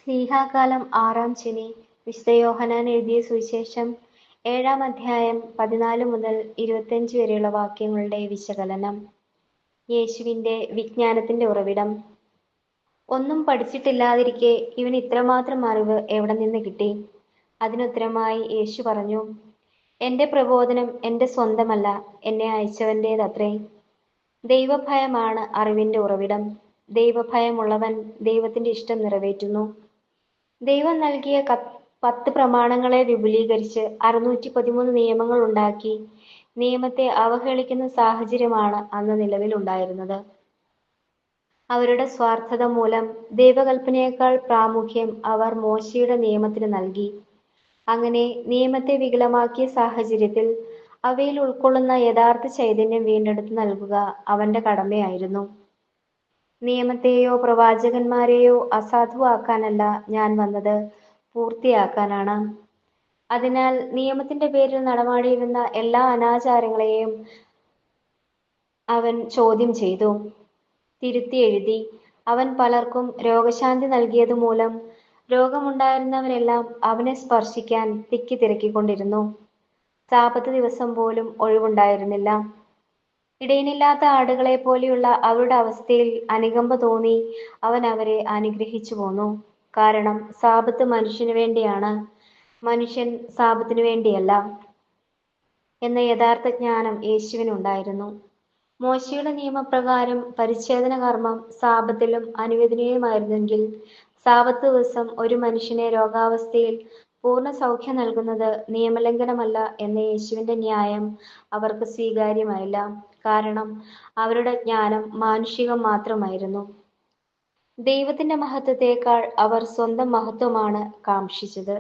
സ്ലീഹാകാലം ആറാം ശനി. വിശുദ്ധ യോഹന്നാൻ എഴുതിയ സുവിശേഷം 7-ാം അധ്യായം 14 മുതൽ 25 വരെയുള്ള വാക്യങ്ങളുടെ വിശകലനം. യേശുവിന്റെ വിജ്ഞാനത്തിന്റെ ഉറവിടം. ഒന്നും പഠിച്ചിട്ടില്ലാതിരിക്കെ ഇവന് ഇത്രമാത്രം അറിവ് എവിടെ നിന്ന് കിട്ടി? അതിനുത്തരമായി യേശു പറഞ്ഞു, എന്റെ പ്രബോധനം എന്റെ സ്വന്തമല്ല, എന്നെ അയച്ചവന്റേതത്രേ. ദൈവഭയമാണ് അറിവിന്റെ ഉറവിടം. ദൈവഭയമുള്ളവൻ ദൈവത്തിന്റെ ഇഷ്ടം നിറവേറ്റുന്നു. ദൈവം നൽകിയ 10 പ്രമാണങ്ങളെ വിപുലീകരിച്ച് 613 നിയമങ്ങൾ ഉണ്ടാക്കി നിയമത്തെ അവഹേളിക്കുന്ന സാഹചര്യമാണ് അന്ന് നിലവിലുണ്ടായിരുന്നത്. അവരുടെ സ്വാർത്ഥത മൂലം ദൈവകൽപ്പനയേക്കാൾ പ്രാമുഖ്യം അവർ മോശയുടെ നിയമത്തിന് നൽകി. അങ്ങനെ നിയമത്തെ വികലമാക്കിയ സാഹചര്യത്തിൽ അവയിൽ ഉൾക്കൊള്ളുന്ന യഥാർത്ഥ ചൈതന്യം വീണ്ടെടുത്ത് നൽകുക അവന്റെ കടമയായിരുന്നു. നിയമത്തെയോ പ്രവാചകന്മാരെയോ അസാധുവാക്കാനല്ല ഞാൻ വന്നത്, പൂർത്തിയാക്കാനാണ്. അതിനാൽ നിയമത്തിന്റെ പേരിൽ നടമാടിയിരുന്ന എല്ലാ അനാചാരങ്ങളെയും അവൻ ചോദ്യം ചെയ്തു, തിരുത്തി എഴുതി. അവൻ പലർക്കും രോഗശാന്തി നൽകിയതുമൂലം രോഗമുണ്ടായിരുന്നവരെല്ലാം അവനെ സ്പർശിക്കാൻ തിക്കി തിരക്കിക്കൊണ്ടിരുന്നു. സാബത്ത് ദിവസം പോലും ഒഴിവുണ്ടായിരുന്നില്ല. ഇടയനില്ലാത്ത ആടുകളെ പോലെയുള്ള അവരുടെ അവസ്ഥയിൽ അനുകമ്പ തോന്നി അവൻ അവരെ അനുഗ്രഹിച്ചു പോന്നു. കാരണം സാബത്ത് മനുഷ്യന് വേണ്ടിയാണ്, മനുഷ്യൻ സാബത്തിനു വേണ്ടിയല്ല എന്ന യഥാർത്ഥ ജ്ഞാനം യേശുവിനുണ്ടായിരുന്നു. മോശയുടെ നിയമപ്രകാരം പരിച്ഛേദന കർമ്മം സാബത്തിലും അനുവദനീയമായിരുന്നെങ്കിൽ സാബത്ത് ദിവസം ഒരു മനുഷ്യനെ രോഗാവസ്ഥയിൽ പൂർണ്ണ സൗഖ്യം നൽകുന്നത് നിയമലംഘനമല്ല എന്ന യേശുവിന്റെ ന്യായം അവർക്ക് സ്വീകാര്യമായില്ല. കാരണം അവരുടെ ജ്ഞാനം മാനുഷികം മാത്രമായിരുന്നു. ദൈവത്തിന്റെ മഹത്വത്തേക്കാൾ അവർ സ്വന്തം മഹത്വമാണ് കാംക്ഷിച്ചത്.